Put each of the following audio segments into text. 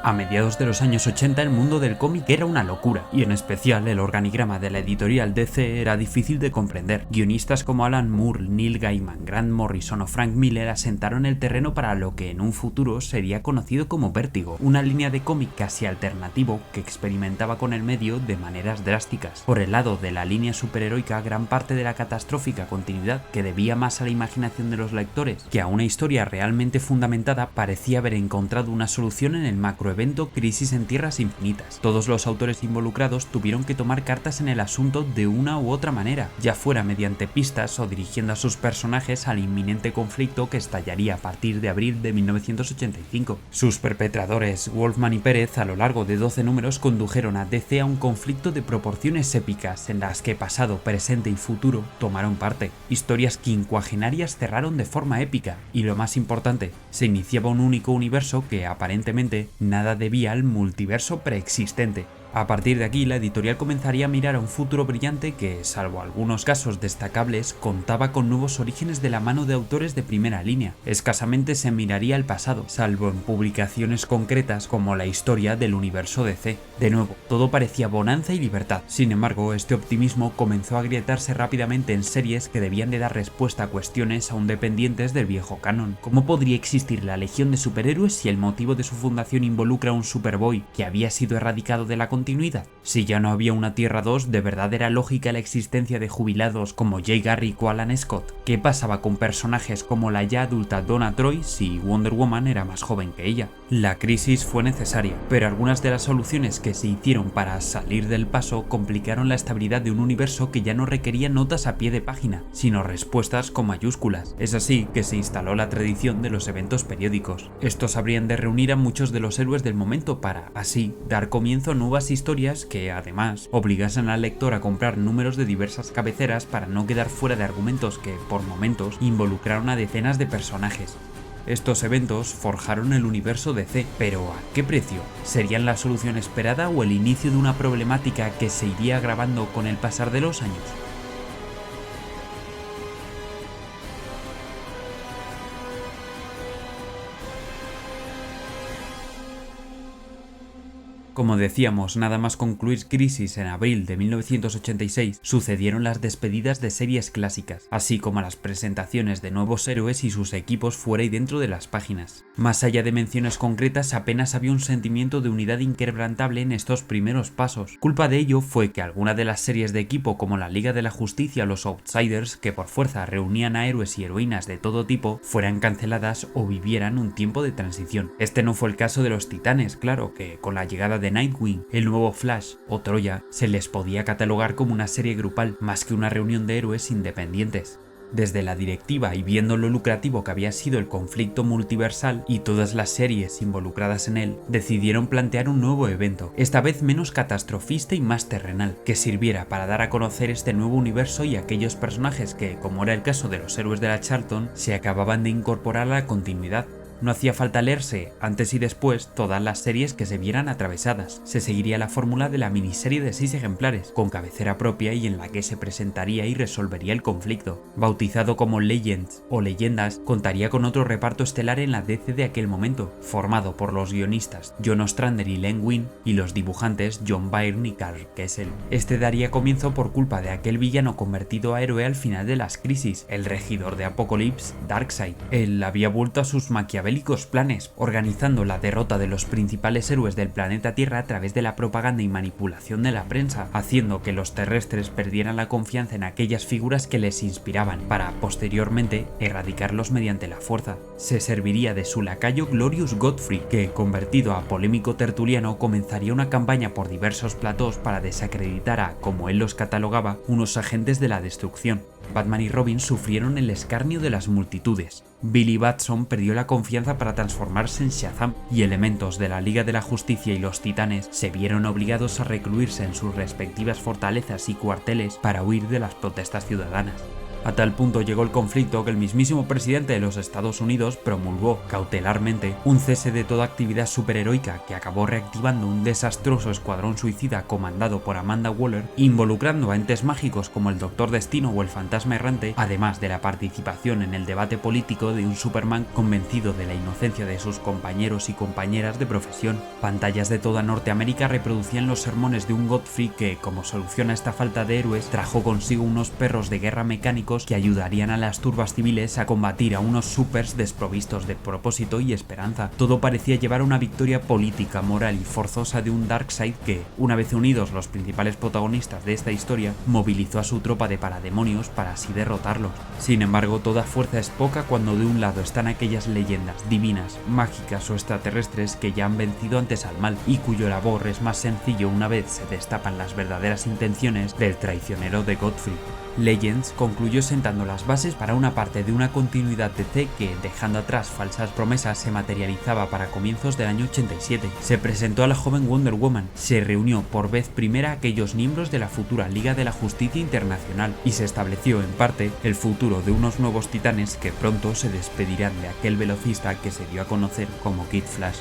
A mediados de los años 80 el mundo del cómic era una locura, y en especial el organigrama de la editorial DC era difícil de comprender. Guionistas como Alan Moore, Neil Gaiman, Grant Morrison o Frank Miller asentaron el terreno para lo que en un futuro sería conocido como Vértigo, una línea de cómic casi alternativo que experimentaba con el medio de maneras drásticas. Por el lado de la línea superheroica, gran parte de la catastrófica continuidad, que debía más a la imaginación de los lectores que a una historia realmente fundamentada, parecía haber encontrado una solución en el macroevento Crisis en Tierras Infinitas. Todos los autores involucrados tuvieron que tomar cartas en el asunto de una u otra manera, ya fuera mediante pistas o dirigiendo a sus personajes al inminente conflicto que estallaría a partir de abril de 1985. Sus perpetradores, Wolfman y Pérez, a lo largo de 12 números condujeron a DC a un conflicto de proporciones épicas en las que pasado, presente y futuro tomaron parte. Historias quincuagenarias cerraron de forma épica y, lo más importante, se iniciaba un único universo que aparentemente nada debía al multiverso preexistente. A partir de aquí, la editorial comenzaría a mirar a un futuro brillante que, salvo algunos casos destacables, contaba con nuevos orígenes de la mano de autores de primera línea. Escasamente se miraría al pasado, salvo en publicaciones concretas como la historia del universo DC. De nuevo, todo parecía bonanza y libertad. Sin embargo, este optimismo comenzó a agrietarse rápidamente en series que debían de dar respuesta a cuestiones aún dependientes del viejo canon. ¿Cómo podría existir la legión de superhéroes si el motivo de su fundación involucra a un Superboy que había sido erradicado de la continuidad? Si ya no había una Tierra 2, ¿de verdad era lógica la existencia de jubilados como Jay Garrick o Alan Scott? ¿Qué pasaba con personajes como la ya adulta Donna Troy si Wonder Woman era más joven que ella? La crisis fue necesaria, pero algunas de las soluciones que se hicieron para salir del paso complicaron la estabilidad de un universo que ya no requería notas a pie de página, sino respuestas con mayúsculas. Es así que se instaló la tradición de los eventos periódicos. Estos habrían de reunir a muchos de los héroes del momento para, así, dar comienzo a nuevas historias que, además, obligasen al lector a comprar números de diversas cabeceras para no quedar fuera de argumentos que, por momentos, involucraron a decenas de personajes. Estos eventos forjaron el universo DC, pero ¿a qué precio? ¿Serían la solución esperada o el inicio de una problemática que se iría agravando con el pasar de los años? Como decíamos, nada más concluir Crisis en abril de 1986, sucedieron las despedidas de series clásicas, así como las presentaciones de nuevos héroes y sus equipos fuera y dentro de las páginas. Más allá de menciones concretas, apenas había un sentimiento de unidad inquebrantable en estos primeros pasos. Culpa de ello fue que algunas de las series de equipo como la Liga de la Justicia o los Outsiders, que por fuerza reunían a héroes y heroínas de todo tipo, fueran canceladas o vivieran un tiempo de transición. Este no fue el caso de los Titanes, claro, que con la llegada de Nightwing, el nuevo Flash o Troya, se les podía catalogar como una serie grupal más que una reunión de héroes independientes. Desde la directiva y viendo lo lucrativo que había sido el conflicto multiversal y todas las series involucradas en él, decidieron plantear un nuevo evento, esta vez menos catastrofista y más terrenal, que sirviera para dar a conocer este nuevo universo y aquellos personajes que, como era el caso de los héroes de la Charlton, se acababan de incorporar a la continuidad. No hacía falta leerse, antes y después, todas las series que se vieran atravesadas. Se seguiría la fórmula de la miniserie de 6 ejemplares, con cabecera propia y en la que se presentaría y resolvería el conflicto. Bautizado como Legends o Leyendas, contaría con otro reparto estelar en la DC de aquel momento, formado por los guionistas John Ostrander y Len Wein y los dibujantes John Byrne y Karl Kesel. Este daría comienzo por culpa de aquel villano convertido a héroe al final de las crisis, el regidor de Apocalypse, Darkseid. Él había vuelto a sus maquiavélicos planes, organizando la derrota de los principales héroes del planeta Tierra a través de la propaganda y manipulación de la prensa, haciendo que los terrestres perdieran la confianza en aquellas figuras que les inspiraban, para posteriormente erradicarlos mediante la fuerza. Se serviría de su lacayo Glorious Godfrey, que, convertido a polémico tertuliano, comenzaría una campaña por diversos platós para desacreditar a, como él los catalogaba, unos agentes de la destrucción. Batman y Robin sufrieron el escarnio de las multitudes. Billy Batson perdió la confianza para transformarse en Shazam, y elementos de la Liga de la Justicia y los Titanes se vieron obligados a recluirse en sus respectivas fortalezas y cuarteles para huir de las protestas ciudadanas. A tal punto llegó el conflicto que el mismísimo presidente de los Estados Unidos promulgó cautelarmente un cese de toda actividad superheroica que acabó reactivando un desastroso escuadrón suicida comandado por Amanda Waller, involucrando a entes mágicos como el Doctor Destino o el Fantasma Errante, además de la participación en el debate político de un Superman convencido de la inocencia de sus compañeros y compañeras de profesión. Pantallas de toda Norteamérica reproducían los sermones de un Godfrey que, como solución a esta falta de héroes, trajo consigo unos perros de guerra mecánicos que ayudarían a las turbas civiles a combatir a unos supers desprovistos de propósito y esperanza. Todo parecía llevar a una victoria política, moral y forzosa de un Darkseid que, una vez unidos los principales protagonistas de esta historia, movilizó a su tropa de parademonios para así derrotarlos. Sin embargo, toda fuerza es poca cuando de un lado están aquellas leyendas divinas, mágicas o extraterrestres que ya han vencido antes al mal y cuyo labor es más sencillo una vez se destapan las verdaderas intenciones del traicionero de Godfrey. Legends concluyó sentando las bases para una parte de una continuidad DC que, dejando atrás falsas promesas, se materializaba para comienzos del año 87. Se presentó a la joven Wonder Woman, se reunió por vez primera a aquellos miembros de la futura Liga de la Justicia Internacional y se estableció, en parte, el futuro de unos nuevos titanes que pronto se despedirán de aquel velocista que se dio a conocer como Kid Flash.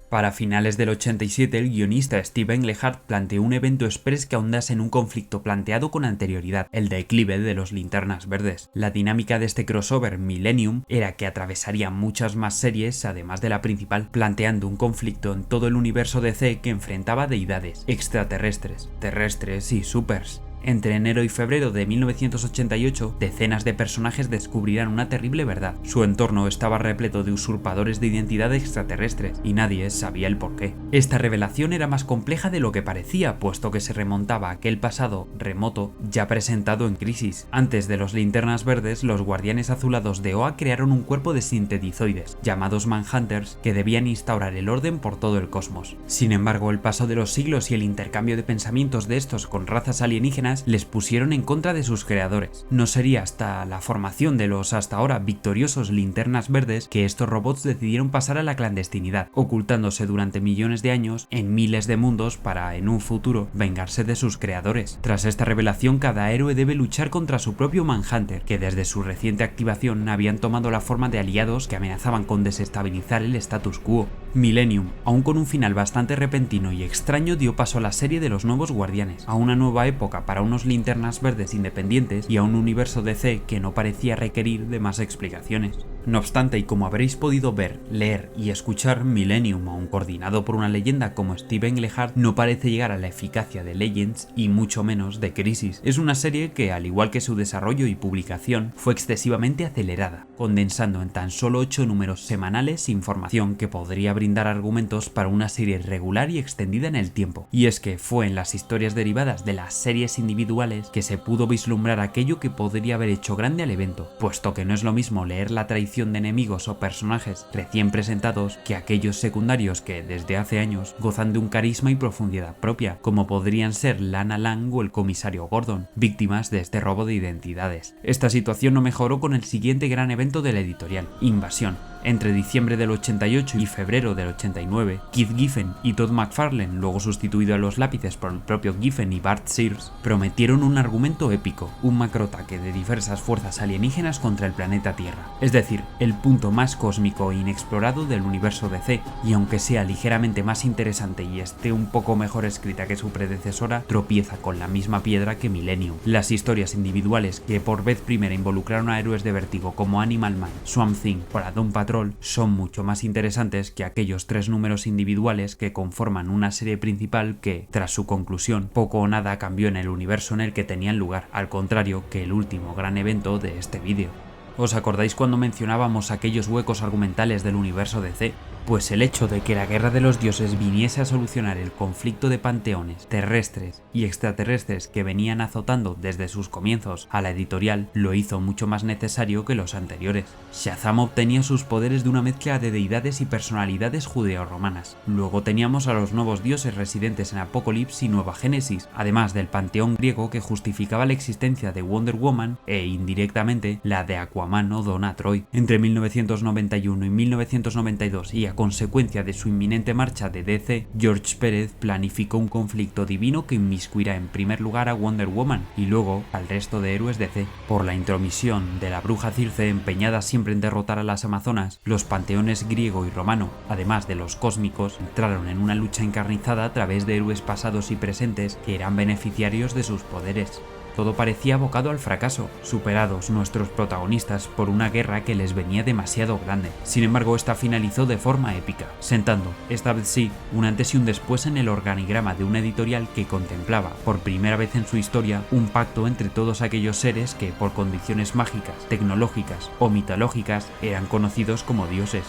Para finales del 87, el guionista Steve Englehart planteó un evento express que ahondase en un conflicto planteado con anterioridad, el declive de los Linternas Verdes. La dinámica de este crossover, Millennium, era que atravesaría muchas más series además de la principal, planteando un conflicto en todo el universo DC que enfrentaba deidades, extraterrestres, terrestres y supers. Entre enero y febrero de 1988, decenas de personajes descubrirán una terrible verdad. Su entorno estaba repleto de usurpadores de identidad extraterrestres, y nadie sabía el porqué. Esta revelación era más compleja de lo que parecía, puesto que se remontaba a aquel pasado remoto ya presentado en Crisis. Antes de los Linternas Verdes, los Guardianes Azulados de Oa crearon un cuerpo de sintetizoides, llamados Manhunters, que debían instaurar el orden por todo el cosmos. Sin embargo, el paso de los siglos y el intercambio de pensamientos de estos con razas alienígenas les pusieron en contra de sus creadores. No sería hasta la formación de los hasta ahora victoriosos Linternas Verdes que estos robots decidieron pasar a la clandestinidad, ocultándose durante millones de años en miles de mundos para, en un futuro, vengarse de sus creadores. Tras esta revelación, cada héroe debe luchar contra su propio Manhunter, que desde su reciente activación habían tomado la forma de aliados que amenazaban con desestabilizar el status quo. Millennium, aún con un final bastante repentino y extraño, dio paso a la serie de los nuevos Guardianes, a una nueva época para unos Linternas Verdes independientes y a un universo DC que no parecía requerir de más explicaciones. No obstante, y como habréis podido ver, leer y escuchar, Millennium, aún coordinado por una leyenda como Steve Englehart, no parece llegar a la eficacia de Legends y mucho menos de Crisis. Es una serie que, al igual que su desarrollo y publicación, fue excesivamente acelerada, condensando en tan solo 8 números semanales información que podría brindar argumentos para una serie regular y extendida en el tiempo. Y es que fue en las historias derivadas de las series individuales que se pudo vislumbrar aquello que podría haber hecho grande al evento, puesto que no es lo mismo leer la traición de enemigos o personajes recién presentados que aquellos secundarios que desde hace años gozan de un carisma y profundidad propia, como podrían ser Lana Lang o el comisario Gordon, víctimas de este robo de identidades. Esta situación no mejoró con el siguiente gran evento de la editorial, Invasión. Entre diciembre del 88 y febrero del 89, Keith Giffen y Todd McFarlane, luego sustituido a los lápices por el propio Giffen y Bart Sears, prometieron un argumento épico, un macroataque de diversas fuerzas alienígenas contra el planeta Tierra, es decir, el punto más cósmico e inexplorado del universo DC, y aunque sea ligeramente más interesante y esté un poco mejor escrita que su predecesora, tropieza con la misma piedra que Millennium. Las historias individuales que por vez primera involucraron a héroes de Vértigo como Animal Man, Swamp Thing o la Doom Patrol son mucho más interesantes que aquellos 3 números individuales que conforman una serie principal que, tras su conclusión, poco o nada cambió en el universo en el que tenían lugar, al contrario que el último gran evento de este vídeo. ¿Os acordáis cuando mencionábamos aquellos huecos argumentales del universo DC? Pues el hecho de que la Guerra de los Dioses viniese a solucionar el conflicto de panteones terrestres y extraterrestres que venían azotando desde sus comienzos a la editorial lo hizo mucho más necesario que los anteriores. Shazam obtenía sus poderes de una mezcla de deidades y personalidades judeo-romanas. Luego teníamos a los nuevos dioses residentes en Apocalipsis y Nueva Génesis, además del panteón griego que justificaba la existencia de Wonder Woman e, indirectamente, la de Aquaman o Donna Troy. Entre 1991 y 1992 y a consecuencia de su inminente marcha de DC, George Pérez planificó un conflicto divino que inmiscuirá en primer lugar a Wonder Woman y luego al resto de héroes DC. Por la intromisión de la bruja Circe, empeñada siempre en derrotar a las Amazonas, los panteones griego y romano, además de los cósmicos, entraron en una lucha encarnizada a través de héroes pasados y presentes que eran beneficiarios de sus poderes. Todo parecía abocado al fracaso, superados nuestros protagonistas por una guerra que les venía demasiado grande. Sin embargo, esta finalizó de forma épica, sentando, esta vez sí, un antes y un después en el organigrama de una editorial que contemplaba, por primera vez en su historia, un pacto entre todos aquellos seres que, por condiciones mágicas, tecnológicas o mitológicas, eran conocidos como dioses.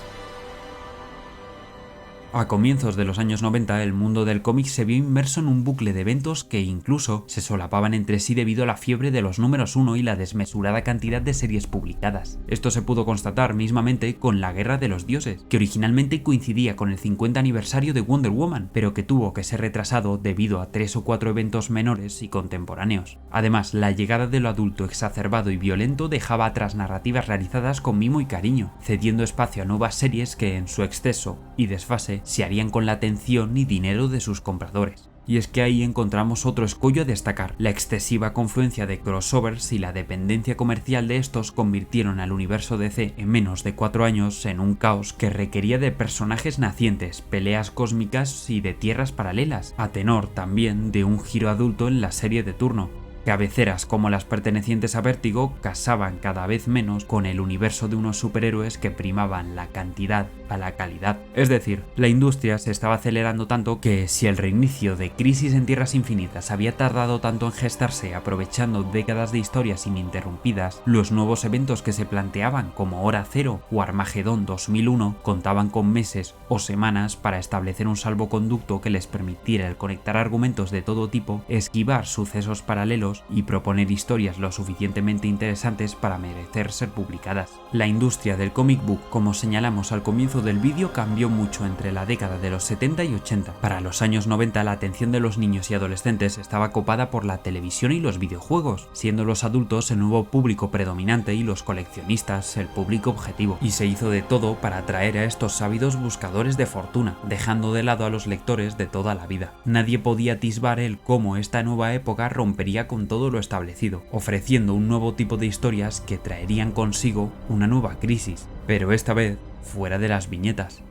A comienzos de los años 90, el mundo del cómic se vio inmerso en un bucle de eventos que incluso se solapaban entre sí debido a la fiebre de los números 1 y la desmesurada cantidad de series publicadas. Esto se pudo constatar mismamente con la Guerra de los Dioses, que originalmente coincidía con el 50 aniversario de Wonder Woman, pero que tuvo que ser retrasado debido a 3 o 4 eventos menores y contemporáneos. Además, la llegada de lo adulto exacerbado y violento dejaba atrás narrativas realizadas con mimo y cariño, cediendo espacio a nuevas series que, en su exceso y desfase, se harían con la atención y dinero de sus compradores. Y es que ahí encontramos otro escollo a destacar: la excesiva confluencia de crossovers y la dependencia comercial de estos convirtieron al universo DC en menos de 4 años en un caos que requería de personajes nacientes, peleas cósmicas y de tierras paralelas, a tenor también de un giro adulto en la serie de turno. Cabeceras como las pertenecientes a Vértigo casaban cada vez menos con el universo de unos superhéroes que primaban la cantidad a la calidad. Es decir, la industria se estaba acelerando tanto que, si el reinicio de Crisis en Tierras Infinitas había tardado tanto en gestarse aprovechando décadas de historias ininterrumpidas, los nuevos eventos que se planteaban como Hora Cero o Armagedón 2001 contaban con meses o semanas para establecer un salvoconducto que les permitiera el conectar argumentos de todo tipo, esquivar sucesos paralelos y proponer historias lo suficientemente interesantes para merecer ser publicadas. La industria del comic book, como señalamos al comienzo del vídeo, cambió mucho entre la década de los 70 y 80. Para los años 90 la atención de los niños y adolescentes estaba copada por la televisión y los videojuegos, siendo los adultos el nuevo público predominante y los coleccionistas el público objetivo, y se hizo de todo para atraer a estos ávidos buscadores de fortuna, dejando de lado a los lectores de toda la vida. Nadie podía atisbar el cómo esta nueva época rompería con todo lo establecido, ofreciendo un nuevo tipo de historias que traerían consigo una nueva crisis, pero esta vez fuera de las viñetas.